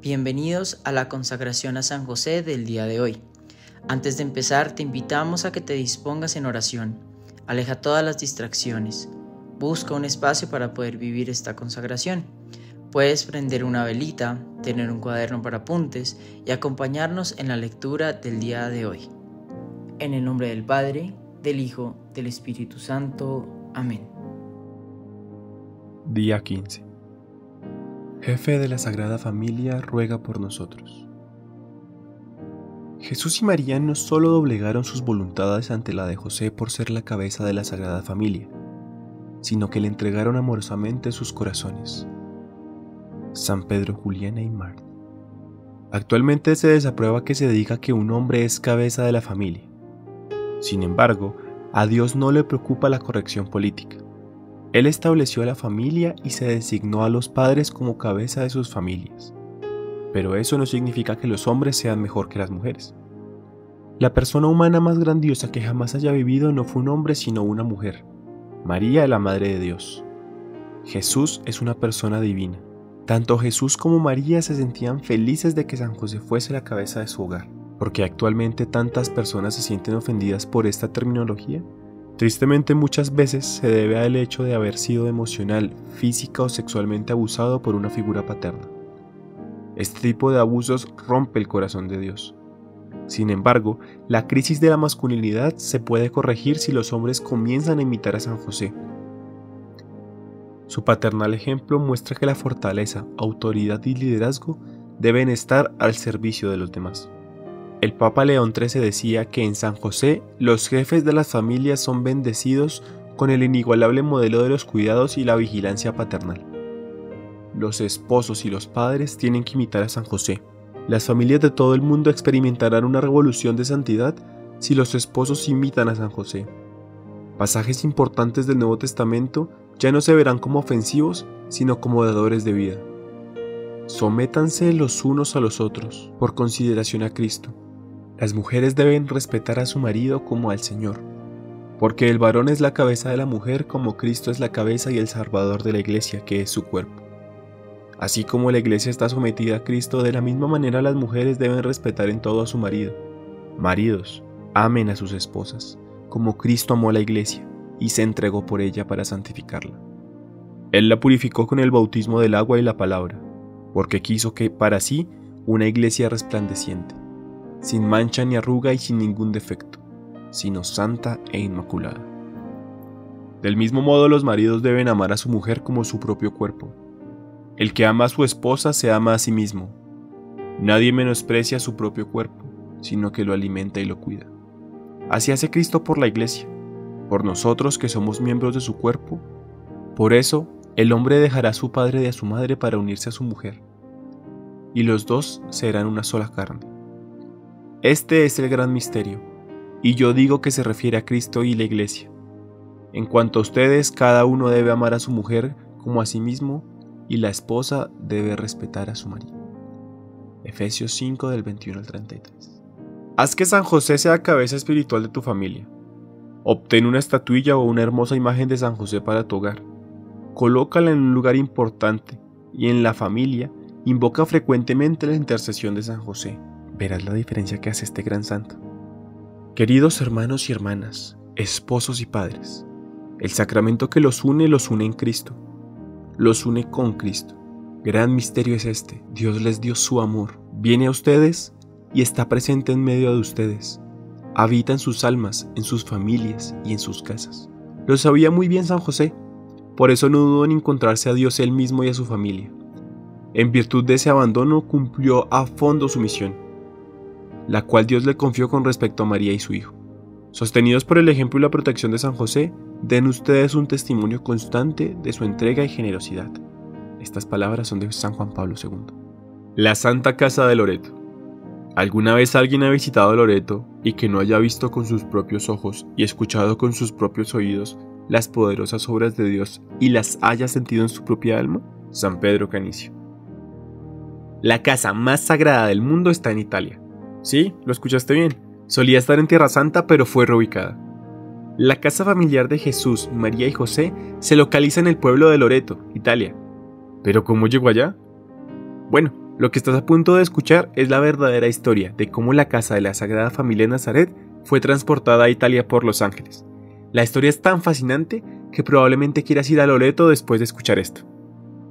Bienvenidos a la consagración a San José del día de hoy. Antes de empezar, te invitamos a que te dispongas en oración. Aleja todas las distracciones. Busca un espacio para poder vivir esta consagración. Puedes prender una velita, tener un cuaderno para apuntes y acompañarnos en la lectura del día de hoy. En el nombre del Padre, del Hijo, del Espíritu Santo. Amén. Día 15. Jefe de la Sagrada Familia, ruega por nosotros. Jesús y María no solo doblegaron sus voluntades ante la de José por ser la cabeza de la Sagrada Familia, sino que le entregaron amorosamente sus corazones. San Pedro, Juliana y Marta. Actualmente se desaprueba que se diga que un hombre es cabeza de la familia. Sin embargo, a Dios no le preocupa la corrección política. Él estableció la familia y se designó a los padres como cabeza de sus familias. Pero eso no significa que los hombres sean mejor que las mujeres. La persona humana más grandiosa que jamás haya vivido no fue un hombre sino una mujer, María, la Madre de Dios. Jesús es una persona divina. Tanto Jesús como María se sentían felices de que San José fuese la cabeza de su hogar. ¿Por qué actualmente tantas personas se sienten ofendidas por esta terminología? Tristemente muchas veces se debe al hecho de haber sido emocional, física o sexualmente abusado por una figura paterna. Este tipo de abusos rompe el corazón de Dios. Sin embargo, la crisis de la masculinidad se puede corregir si los hombres comienzan a imitar a San José. Su paternal ejemplo muestra que la fortaleza, autoridad y liderazgo deben estar al servicio de los demás. El Papa León XIII decía que en San José los jefes de las familias son bendecidos con el inigualable modelo de los cuidados y la vigilancia paternal. Los esposos y los padres tienen que imitar a San José. Las familias de todo el mundo experimentarán una revolución de santidad si los esposos imitan a San José. Pasajes importantes del Nuevo Testamento ya no se verán como ofensivos, sino como dadores de vida. Sométanse los unos a los otros, por consideración a Cristo. Las mujeres deben respetar a su marido como al Señor, porque el varón es la cabeza de la mujer como Cristo es la cabeza y el Salvador de la Iglesia, que es su cuerpo. Así como la Iglesia está sometida a Cristo, de la misma manera las mujeres deben respetar en todo a su marido. Maridos, amen a sus esposas, como Cristo amó a la Iglesia y se entregó por ella para santificarla. Él la purificó con el bautismo del agua y la palabra, porque quiso que para sí una iglesia resplandeciente, sin mancha ni arruga y sin ningún defecto, sino santa e inmaculada. Del mismo modo los maridos deben amar a su mujer como su propio cuerpo. El que ama a su esposa se ama a sí mismo. Nadie menosprecia su propio cuerpo, sino que lo alimenta y lo cuida. Así hace Cristo por la iglesia, por nosotros que somos miembros de su cuerpo. Por eso, el hombre dejará a su padre y a su madre para unirse a su mujer, y los dos serán una sola carne. Este es el gran misterio, y yo digo que se refiere a Cristo y la Iglesia. En cuanto a ustedes, cada uno debe amar a su mujer como a sí mismo, y la esposa debe respetar a su marido. Efesios 5 del 21 al 33. Haz que San José sea cabeza espiritual de tu familia. Obtén una estatuilla o una hermosa imagen de San José para tu hogar. Colócala en un lugar importante y en la familia invoca frecuentemente la intercesión de San José. Verás la diferencia que hace este gran santo. Queridos hermanos y hermanas, esposos y padres, el sacramento que los une en Cristo. Los une con Cristo. Gran misterio es este. Dios les dio su amor. Viene a ustedes y está presente en medio de ustedes. Habita en sus almas, en sus familias y en sus casas. Lo sabía muy bien San José. Por eso no dudó en encontrarse a Dios él mismo y a su familia. En virtud de ese abandono cumplió a fondo su misión, la cual Dios le confió con respecto a María y su hijo. Sostenidos por el ejemplo y la protección de San José, den ustedes un testimonio constante de su entrega y generosidad. Estas palabras son de San Juan Pablo II. La Santa Casa de Loreto. ¿Alguna vez alguien ha visitado Loreto y que no haya visto con sus propios ojos y escuchado con sus propios oídos las poderosas obras de Dios y las haya sentido en su propia alma? San Pedro Canicio. La casa más sagrada del mundo está en Italia. Sí, lo escuchaste bien. Solía estar en Tierra Santa, pero fue reubicada. La casa familiar de Jesús, María y José se localiza en el pueblo de Loreto, Italia. ¿Pero cómo llegó allá? Bueno, Lo que estás a punto de escuchar es la verdadera historia de cómo la casa de la Sagrada Familia de Nazaret fue transportada a Italia por los ángeles. La historia es tan fascinante que probablemente quieras ir a Loreto después de escuchar esto.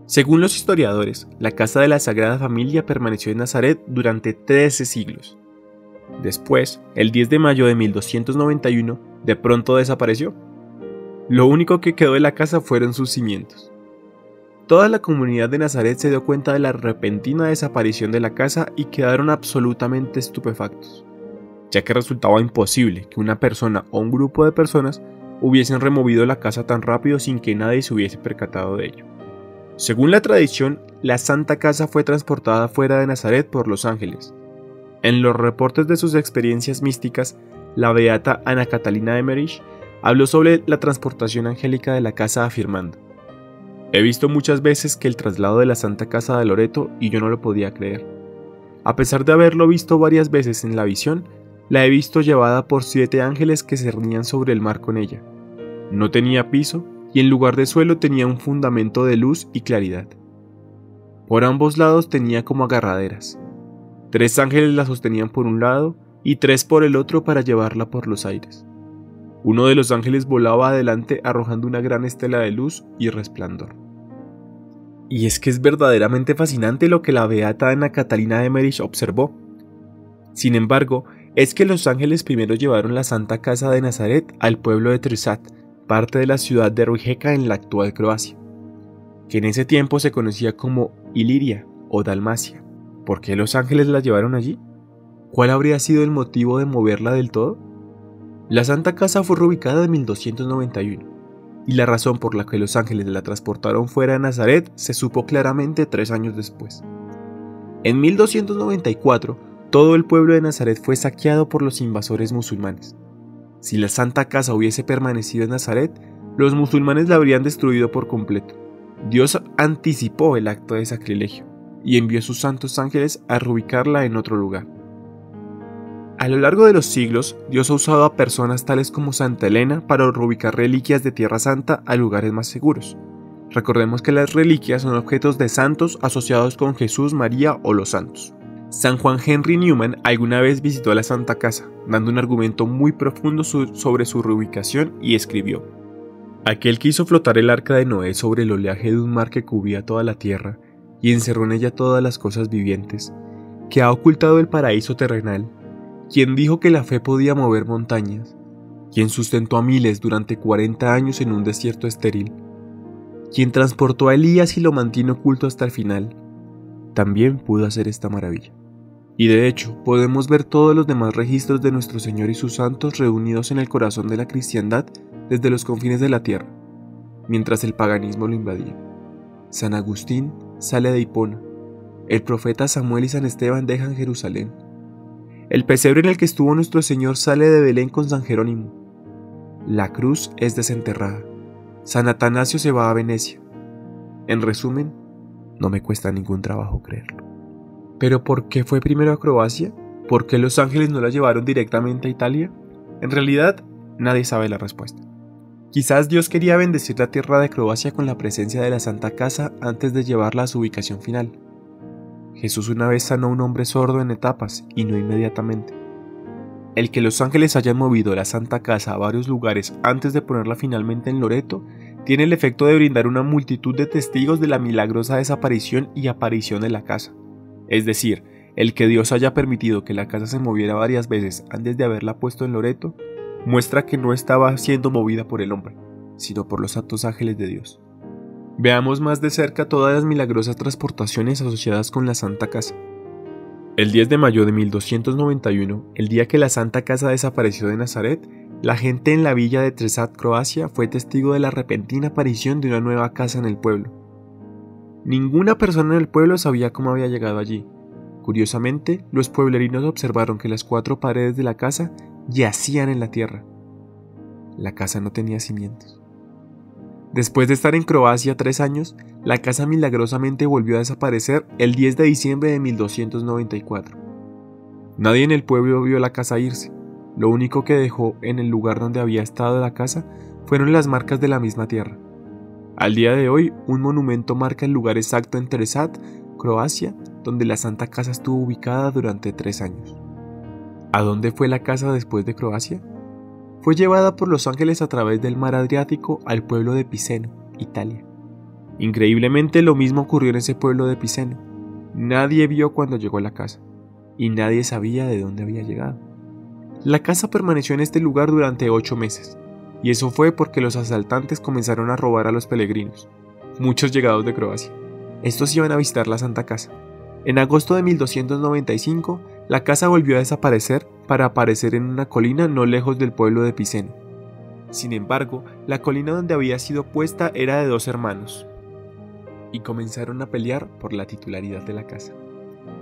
Según los historiadores, la casa de la Sagrada Familia permaneció en Nazaret durante 13 siglos. Después, el 10 de mayo de 1291, de pronto desapareció. Lo único que quedó de la casa fueron sus cimientos. Toda la comunidad de Nazaret se dio cuenta de la repentina desaparición de la casa y quedaron absolutamente estupefactos, ya que resultaba imposible que una persona o un grupo de personas hubiesen removido la casa tan rápido sin que nadie se hubiese percatado de ello. Según la tradición, la Santa Casa fue transportada fuera de Nazaret por los ángeles. En los reportes de sus experiencias místicas, la beata Ana Catalina de Emmerich habló sobre la transportación angélica de la casa afirmando: «He visto muchas veces que el traslado de la Santa Casa de Loreto y yo no lo podía creer. A pesar de haberlo visto varias veces en la visión, la he visto llevada por 7 ángeles que se cernían sobre el mar con ella. No tenía piso y en lugar de suelo tenía un fundamento de luz y claridad. Por ambos lados tenía como agarraderas. 3 ángeles la sostenían por un lado y 3 por el otro para llevarla por los aires. Uno de los ángeles volaba adelante arrojando una gran estela de luz y resplandor». Y es que es verdaderamente fascinante lo que la beata Ana Catalina de Emmerich observó. Sin embargo, es que los ángeles primero llevaron la Santa Casa de Nazaret al pueblo de Trsat, parte de la ciudad de Rijeka en la actual Croacia, que en ese tiempo se conocía como Iliria o Dalmacia. ¿Por qué los ángeles la llevaron allí? ¿Cuál habría sido el motivo de moverla del todo? La Santa Casa fue reubicada en 1291, y la razón por la que los ángeles la transportaron fuera de Nazaret se supo claramente 3 años después. En 1294, todo el pueblo de Nazaret fue saqueado por los invasores musulmanes. Si la Santa Casa hubiese permanecido en Nazaret, los musulmanes la habrían destruido por completo. Dios anticipó el acto de sacrilegio y envió sus santos ángeles a reubicarla en otro lugar. A lo largo de los siglos, Dios ha usado a personas tales como Santa Elena para reubicar reliquias de Tierra Santa a lugares más seguros. Recordemos que las reliquias son objetos de santos asociados con Jesús, María o los santos. San Juan Henry Newman alguna vez visitó la Santa Casa, dando un argumento muy profundo sobre su reubicación y escribió: «Aquel que hizo flotar el arca de Noé sobre el oleaje de un mar que cubría toda la tierra y encerró en ella todas las cosas vivientes, que ha ocultado el paraíso terrenal, quien dijo que la fe podía mover montañas, quien sustentó a miles durante 40 años en un desierto estéril, quien transportó a Elías y lo mantiene oculto hasta el final, también pudo hacer esta maravilla». Y de hecho, podemos ver todos los demás registros de nuestro Señor y sus santos reunidos en el corazón de la cristiandad desde los confines de la tierra, mientras el paganismo lo invadía. San Agustín sale de Hipona, el profeta Samuel y San Esteban dejan Jerusalén. El pesebre en el que estuvo nuestro Señor sale de Belén con San Jerónimo. La cruz es desenterrada. San Atanasio se va a Venecia. En resumen, no me cuesta ningún trabajo creerlo. ¿Pero por qué fue primero a Croacia? ¿Por qué los ángeles no la llevaron directamente a Italia? En realidad, nadie sabe la respuesta. Quizás Dios quería bendecir la tierra de Croacia con la presencia de la Santa Casa antes de llevarla a su ubicación final. Jesús una vez sanó a un hombre sordo en etapas y no inmediatamente. El que los ángeles hayan movido la Santa Casa a varios lugares antes de ponerla finalmente en Loreto tiene el efecto de brindar una multitud de testigos de la milagrosa desaparición y aparición de la casa. Es decir, el que Dios haya permitido que la casa se moviera varias veces antes de haberla puesto en Loreto muestra que no estaba siendo movida por el hombre, sino por los santos ángeles de Dios. Veamos más de cerca todas las milagrosas transportaciones asociadas con la Santa Casa. El 10 de mayo de 1291, el día que la Santa Casa desapareció de Nazaret, la gente en la villa de Trsat, Croacia, fue testigo de la repentina aparición de una nueva casa en el pueblo. Ninguna persona en el pueblo sabía cómo había llegado allí. Curiosamente, los pueblerinos observaron que las 4 paredes de la casa yacían en la tierra. La casa no tenía cimientos. Después de estar en Croacia 3 años, la casa milagrosamente volvió a desaparecer el 10 de diciembre de 1294. Nadie en el pueblo vio la casa irse. Lo único que dejó en el lugar donde había estado la casa fueron las marcas de la misma tierra. Al día de hoy, un monumento marca el lugar exacto en Trsat, Croacia, donde la Santa Casa estuvo ubicada durante 3 años. ¿A dónde fue la casa después de Croacia? Fue llevada por los ángeles a través del mar Adriático al pueblo de Piceno, Italia. Increíblemente lo mismo ocurrió en ese pueblo de Piceno. Nadie vio cuando llegó a la casa, y nadie sabía de dónde había llegado. La casa permaneció en este lugar durante 8 meses, y eso fue porque los asaltantes comenzaron a robar a los peregrinos, muchos llegados de Croacia. Estos iban a visitar la Santa Casa. En agosto de 1295, la casa volvió a desaparecer para aparecer en una colina no lejos del pueblo de Piceno. Sin embargo, la colina donde había sido puesta era de 2 hermanos, y comenzaron a pelear por la titularidad de la casa.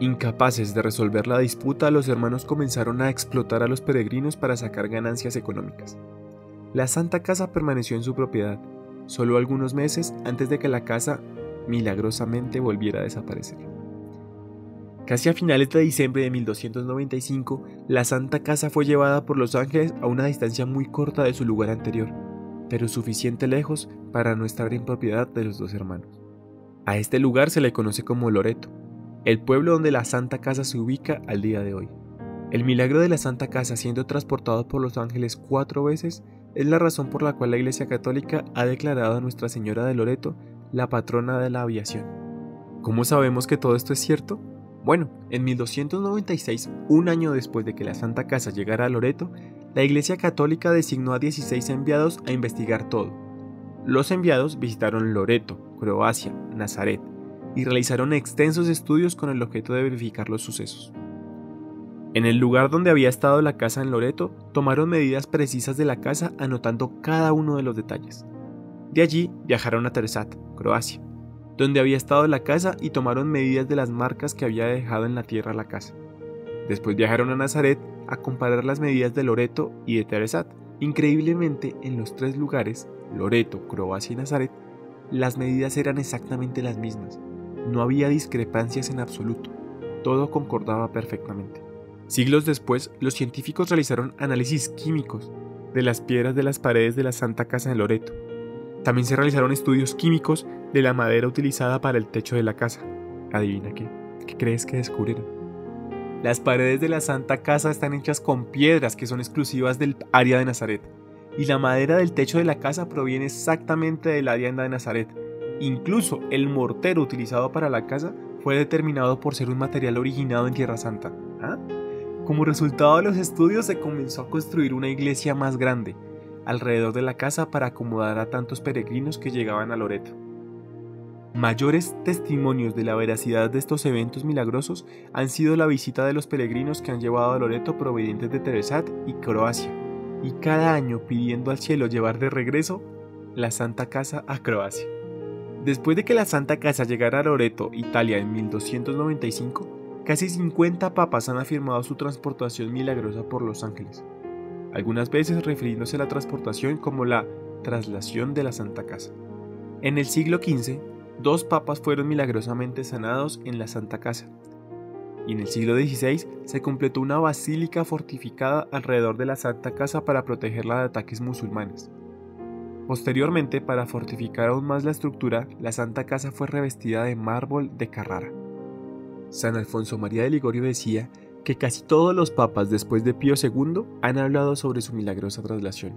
Incapaces de resolver la disputa, los hermanos comenzaron a explotar a los peregrinos para sacar ganancias económicas. La Santa Casa permaneció en su propiedad, solo algunos meses antes de que la casa milagrosamente volviera a desaparecer. Casi a finales de diciembre de 1295, la Santa Casa fue llevada por los ángeles a una distancia muy corta de su lugar anterior, pero suficiente lejos para no estar en propiedad de los 2 hermanos. A este lugar se le conoce como Loreto, el pueblo donde la Santa Casa se ubica al día de hoy. El milagro de la Santa Casa siendo transportado por los ángeles 4 veces es la razón por la cual la Iglesia Católica ha declarado a Nuestra Señora de Loreto la patrona de la aviación. ¿Cómo sabemos que todo esto es cierto? Bueno, en 1296, un año después de que la Santa Casa llegara a Loreto, la Iglesia Católica designó a 16 enviados a investigar todo. Los enviados visitaron Loreto, Croacia, Nazaret, y realizaron extensos estudios con el objeto de verificar los sucesos. En el lugar donde había estado la casa en Loreto, tomaron medidas precisas de la casa anotando cada uno de los detalles. De allí viajaron a Terezat, Croacia, donde había estado la casa y tomaron medidas de las marcas que había dejado en la tierra la casa. Después viajaron a Nazaret a comparar las medidas de Loreto y de Terezat. Increíblemente, en los 3 lugares, Loreto, Croacia y Nazaret, las medidas eran exactamente las mismas. No había discrepancias en absoluto. Todo concordaba perfectamente. Siglos después, los científicos realizaron análisis químicos de las piedras de las paredes de la Santa Casa de Loreto. También se realizaron estudios químicos de la madera utilizada para el techo de la casa. Adivina qué. ¿Qué crees que descubrieron? Las paredes de la Santa Casa están hechas con piedras que son exclusivas del área de Nazaret. Y la madera del techo de la casa proviene exactamente del área de Nazaret. Incluso el mortero utilizado para la casa fue determinado por ser un material originado en Tierra Santa. ¿Ah? Como resultado de los estudios se comenzó a construir una iglesia más grande alrededor de la casa para acomodar a tantos peregrinos que llegaban a Loreto. Mayores testimonios de la veracidad de estos eventos milagrosos han sido la visita de los peregrinos que han llevado a Loreto provenientes de Terezat y Croacia, y cada año pidiendo al cielo llevar de regreso la Santa Casa a Croacia. Después de que la Santa Casa llegara a Loreto, Italia, en 1295, casi 50 papas han afirmado su transportación milagrosa por los ángeles, algunas veces refiriéndose a la transportación como la traslación de la Santa Casa. En el siglo XV, 2 papas fueron milagrosamente sanados en la Santa Casa, y en el siglo XVI se completó una basílica fortificada alrededor de la Santa Casa para protegerla de ataques musulmanes. Posteriormente, para fortificar aún más la estructura, la Santa Casa fue revestida de mármol de Carrara. San Alfonso María de Ligorio decía que casi todos los papas después de Pío II han hablado sobre su milagrosa traslación.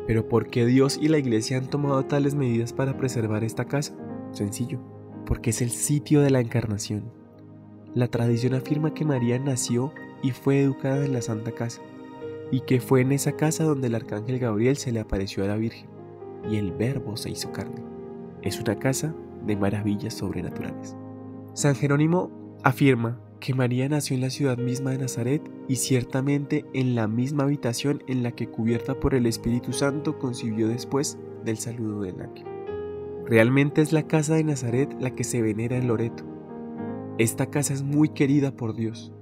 ¿Pero por qué Dios y la Iglesia han tomado tales medidas para preservar esta casa? Sencillo, porque es el sitio de la Encarnación. La tradición afirma que María nació y fue educada en la Santa Casa, y que fue en esa casa donde el arcángel Gabriel se le apareció a la Virgen, y el Verbo se hizo carne. Es una casa de maravillas sobrenaturales. San Jerónimo afirma que María nació en la ciudad misma de Nazaret y ciertamente en la misma habitación en la que, cubierta por el Espíritu Santo, concibió después del saludo del ángel. Realmente es la casa de Nazaret la que se venera en Loreto. Esta casa es muy querida por Dios.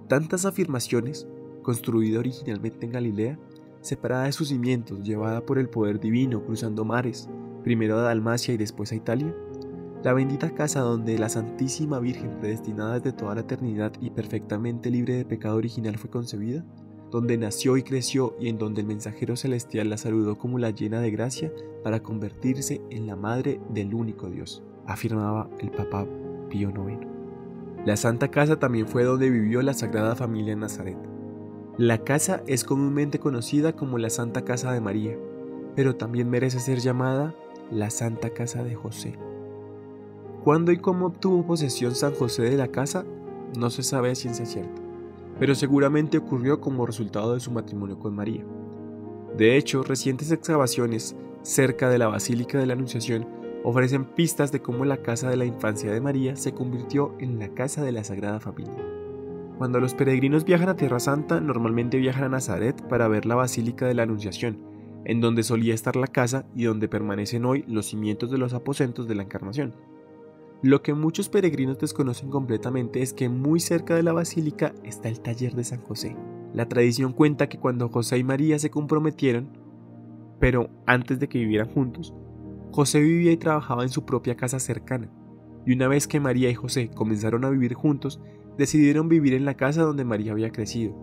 Tantas afirmaciones, construida originalmente en Galilea, separada de sus cimientos, llevada por el poder divino, cruzando mares, primero a Dalmacia y después a Italia, la bendita casa donde la Santísima Virgen, predestinada desde toda la eternidad y perfectamente libre de pecado original, fue concebida, donde nació y creció y en donde el mensajero celestial la saludó como la llena de gracia para convertirse en la madre del único Dios, afirmaba el Papa Pío IX. La Santa Casa también fue donde vivió la Sagrada Familia en Nazaret. La casa es comúnmente conocida como la Santa Casa de María, pero también merece ser llamada la Santa Casa de José. ¿Cuándo y cómo obtuvo posesión San José de la casa? No se sabe a ciencia cierta, pero seguramente ocurrió como resultado de su matrimonio con María. De hecho, recientes excavaciones cerca de la Basílica de la Anunciación ofrecen pistas de cómo la casa de la infancia de María se convirtió en la casa de la Sagrada Familia. Cuando los peregrinos viajan a Tierra Santa, normalmente viajan a Nazaret para ver la Basílica de la Anunciación, en donde solía estar la casa y donde permanecen hoy los cimientos de los aposentos de la Encarnación. Lo que muchos peregrinos desconocen completamente es que muy cerca de la basílica está el taller de San José. La tradición cuenta que cuando José y María se comprometieron, pero antes de que vivieran juntos, José vivía y trabajaba en su propia casa cercana, y una vez que María y José comenzaron a vivir juntos, decidieron vivir en la casa donde María había crecido,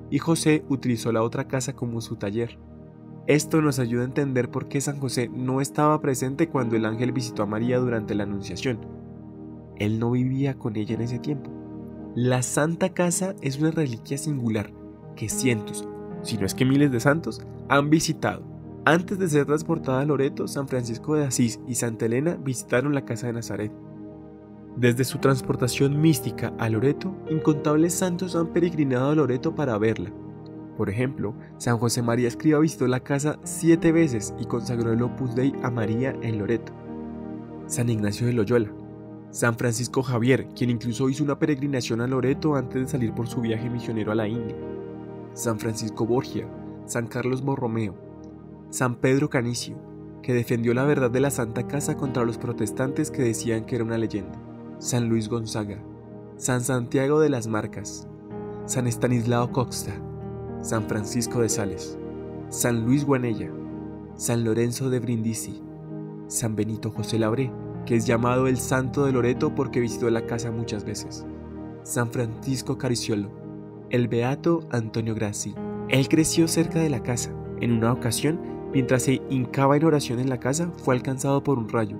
y José utilizó la otra casa como su taller. Esto nos ayuda a entender por qué San José no estaba presente cuando el ángel visitó a María durante la Anunciación. Él no vivía con ella en ese tiempo. La Santa Casa es una reliquia singular que cientos, si no es que miles de santos, han visitado. Antes de ser transportada a Loreto, San Francisco de Asís y Santa Elena visitaron la casa de Nazaret. Desde su transportación mística a Loreto, incontables santos han peregrinado a Loreto para verla. Por ejemplo, San José María Escrivá visitó la casa 7 veces y consagró el Opus Dei a María en Loreto. San Ignacio de Loyola, San Francisco Javier, quien incluso hizo una peregrinación a Loreto antes de salir por su viaje misionero a la India. San Francisco Borgia, San Carlos Borromeo, San Pedro Canicio, que defendió la verdad de la Santa Casa contra los protestantes que decían que era una leyenda. San Luis Gonzaga, San Santiago de las Marcas, San Estanislao Coxta, San Francisco de Sales, San Luis Guanella, San Lorenzo de Brindisi, San Benito José Labré, que es llamado el Santo de Loreto porque visitó la casa muchas veces, San Francisco Cariciolo, el beato Antonio Grassi. Él creció cerca de la casa. En una ocasión, mientras se hincaba en oración en la casa, fue alcanzado por un rayo,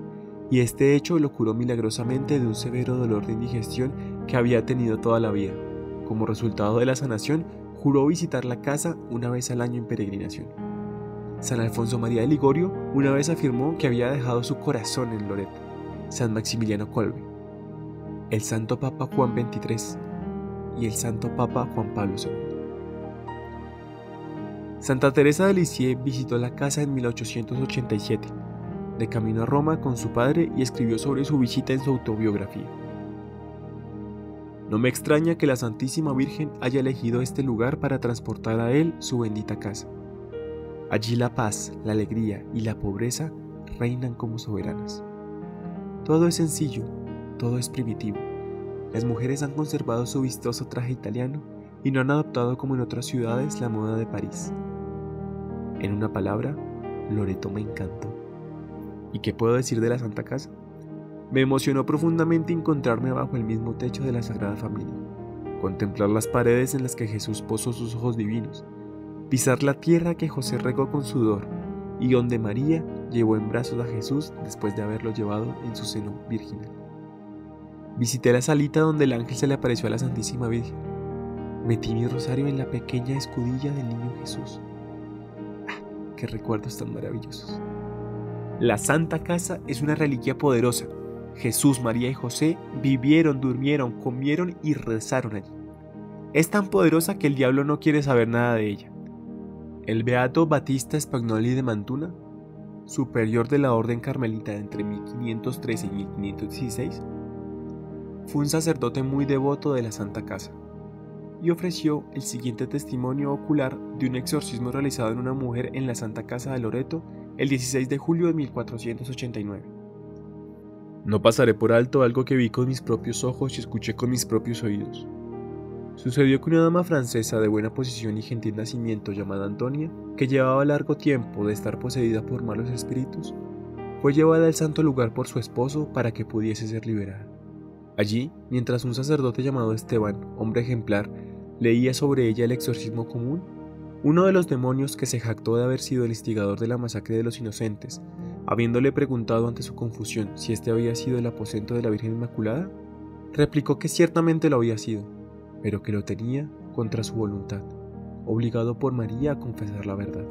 y este hecho lo curó milagrosamente de un severo dolor de indigestión que había tenido toda la vida. Como resultado de la sanación, juró visitar la casa una vez al año en peregrinación. San Alfonso María de Ligorio una vez afirmó que había dejado su corazón en Loreto. San Maximiliano Kolbe, el Santo Papa Juan XXIII y el Santo Papa Juan Pablo II. Santa Teresa de Lisieux visitó la casa en 1887, de camino a Roma con su padre, y escribió sobre su visita en su autobiografía. No me extraña que la Santísima Virgen haya elegido este lugar para transportar a él su bendita casa. Allí la paz, la alegría y la pobreza reinan como soberanas. Todo es sencillo, todo es primitivo. Las mujeres han conservado su vistoso traje italiano y no han adoptado como en otras ciudades la moda de París. En una palabra, Loreto me encantó. ¿Y qué puedo decir de la Santa Casa? Me emocionó profundamente encontrarme bajo el mismo techo de la Sagrada Familia, contemplar las paredes en las que Jesús posó sus ojos divinos, pisar la tierra que José regó con sudor y donde María llevó en brazos a Jesús después de haberlo llevado en su seno virginal. Visité la salita donde el ángel se le apareció a la Santísima Virgen. Metí mi rosario en la pequeña escudilla del niño Jesús. ¡Ah, qué recuerdos tan maravillosos! La Santa Casa es una reliquia poderosa. Jesús, María y José vivieron, durmieron, comieron y rezaron allí. Es tan poderosa que el diablo no quiere saber nada de ella. El beato Battista Spagnoli de Mantuna, superior de la orden carmelita entre 1513 y 1516, fue un sacerdote muy devoto de la Santa Casa y ofreció el siguiente testimonio ocular de un exorcismo realizado en una mujer en la Santa Casa de Loreto el 16 de julio de 1489. No pasaré por alto algo que vi con mis propios ojos y escuché con mis propios oídos. Sucedió que una dama francesa de buena posición y gentil nacimiento llamada Antonia, que llevaba largo tiempo de estar poseída por malos espíritus, fue llevada al santo lugar por su esposo para que pudiese ser liberada. Allí, mientras un sacerdote llamado Esteban, hombre ejemplar, leía sobre ella el exorcismo común, uno de los demonios que se jactó de haber sido el instigador de la masacre de los inocentes, habiéndole preguntado ante su confusión si este había sido el aposento de la Virgen Inmaculada, replicó que ciertamente lo había sido, pero que lo tenía contra su voluntad, obligado por María a confesar la verdad.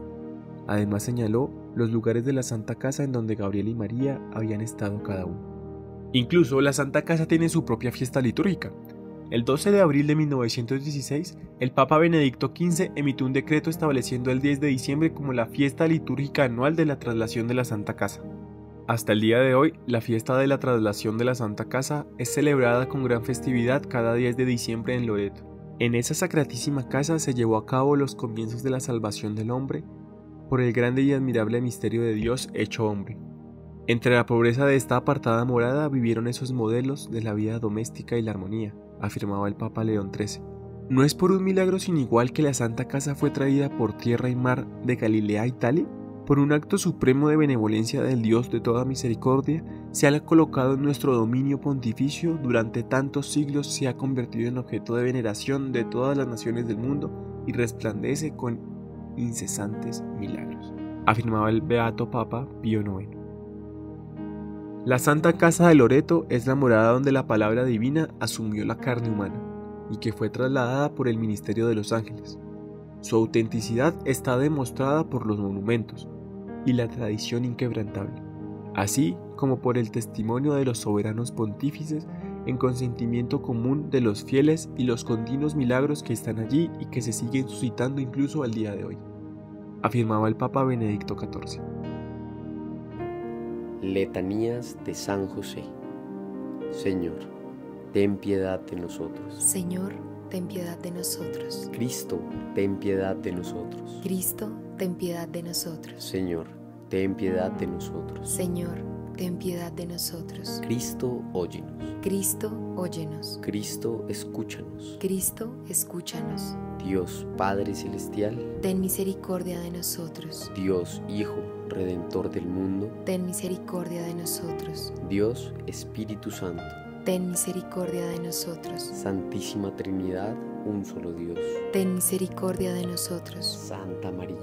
Además señaló los lugares de la Santa Casa en donde Gabriel y María habían estado cada uno. Incluso la Santa Casa tiene su propia fiesta litúrgica. El 12 de abril de 1916, el Papa Benedicto XV emitió un decreto estableciendo el 10 de diciembre como la fiesta litúrgica anual de la traslación de la Santa Casa. Hasta el día de hoy, la fiesta de la traslación de la Santa Casa es celebrada con gran festividad cada 10 de diciembre en Loreto. En esa sacratísima casa se llevó a cabo los comienzos de la salvación del hombre por el grande y admirable misterio de Dios hecho hombre. Entre la pobreza de esta apartada morada vivieron esos modelos de la vida doméstica y la armonía, afirmaba el Papa León XIII. ¿No es por un milagro sin igual que la Santa Casa fue traída por tierra y mar de Galilea a Italia? Por un acto supremo de benevolencia del Dios de toda misericordia, se ha colocado en nuestro dominio pontificio, durante tantos siglos se ha convertido en objeto de veneración de todas las naciones del mundo y resplandece con incesantes milagros, afirmaba el beato Papa Pío IX. La Santa Casa de Loreto es la morada donde la palabra divina asumió la carne humana y que fue trasladada por el ministerio de los ángeles. Su autenticidad está demostrada por los monumentos y la tradición inquebrantable, así como por el testimonio de los soberanos pontífices en consentimiento común de los fieles y los continuos milagros que están allí y que se siguen suscitando incluso al día de hoy, afirmaba el Papa Benedicto XIV. Letanías de San José. Señor, ten piedad de nosotros. Señor, ten piedad de nosotros. Cristo, ten piedad de nosotros. Cristo, ten piedad de nosotros. Señor, ten piedad de nosotros. Señor, ten piedad de nosotros. Cristo, óyenos. Cristo, óyenos. Cristo, escúchanos. Cristo, escúchanos. Dios Padre Celestial, ten misericordia de nosotros. Dios Hijo, Redentor del mundo, ten misericordia de nosotros. Dios Espíritu Santo, ten misericordia de nosotros. Santísima Trinidad, un solo Dios, ten misericordia de nosotros. Santa María,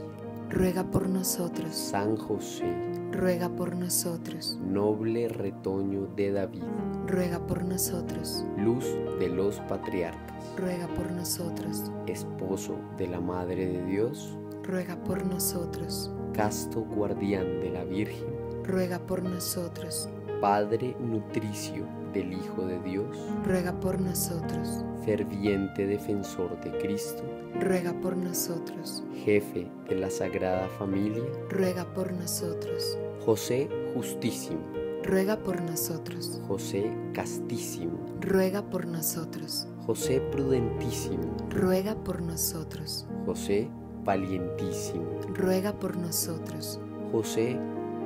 ruega por nosotros. San José, ruega por nosotros. noble retoño de David, ruega por nosotros. luz de los patriarcas, ruega por nosotros. esposo de la Madre de Dios, ruega por nosotros. casto guardián de la Virgen, ruega por nosotros. Padre nutricio del Hijo de Dios, ruega por nosotros. ferviente defensor de Cristo, ruega por nosotros. jefe de la Sagrada Familia, ruega por nosotros. José justísimo, ruega por nosotros. José castísimo, ruega por nosotros. José prudentísimo, ruega por nosotros. José valientísimo, ruega por nosotros. José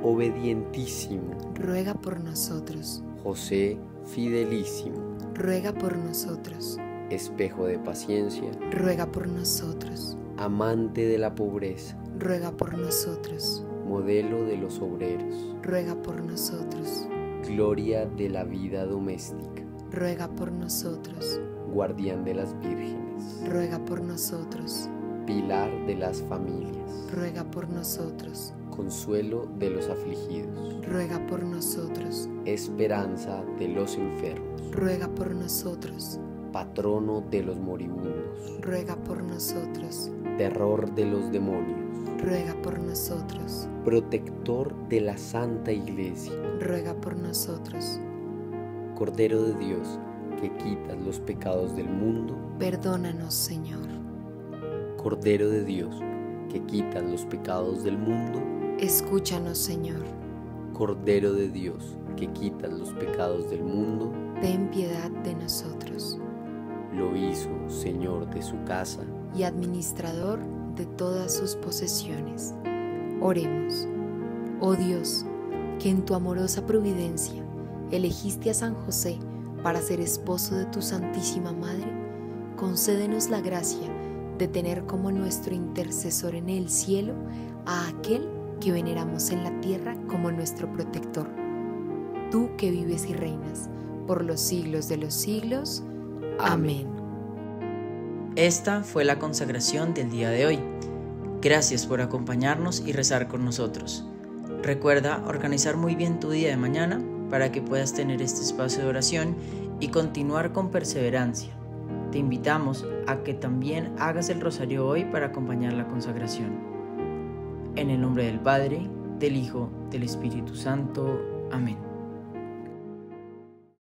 obedientísimo, ruega por nosotros. José fidelísimo, ruega por nosotros. espejo de paciencia, ruega por nosotros. amante de la pobreza, ruega por nosotros. modelo de los obreros, ruega por nosotros. gloria de la vida doméstica, ruega por nosotros. guardián de las vírgenes, ruega por nosotros. pilar de las familias, ruega por nosotros. consuelo de los afligidos, ruega por nosotros. esperanza de los enfermos, ruega por nosotros. patrono de los moribundos, ruega por nosotros. terror de los demonios, ruega por nosotros. protector de la Santa Iglesia, ruega por nosotros. Cordero de Dios, que quitas los pecados del mundo, perdónanos, Señor. Cordero de Dios, que quitas los pecados del mundo, escúchanos, Señor. Cordero de Dios, que quitas los pecados del mundo, ten piedad de nosotros. lo hizo Señor de su casa y administrador de todas sus posesiones. Oremos. Oh Dios, que en tu amorosa providencia elegiste a San José para ser esposo de tu Santísima Madre, concédenos la gracia de tener como nuestro intercesor en el cielo a aquel que veneramos en la tierra como nuestro protector. Tú que vives y reinas por los siglos de los siglos. Amén. Esta fue la consagración del día de hoy. Gracias por acompañarnos y rezar con nosotros. Recuerda organizar muy bien tu día de mañana para que puedas tener este espacio de oración y continuar con perseverancia. Te invitamos a que también hagas el rosario hoy para acompañar la consagración. En el nombre del Padre, del Hijo, del Espíritu Santo. Amén.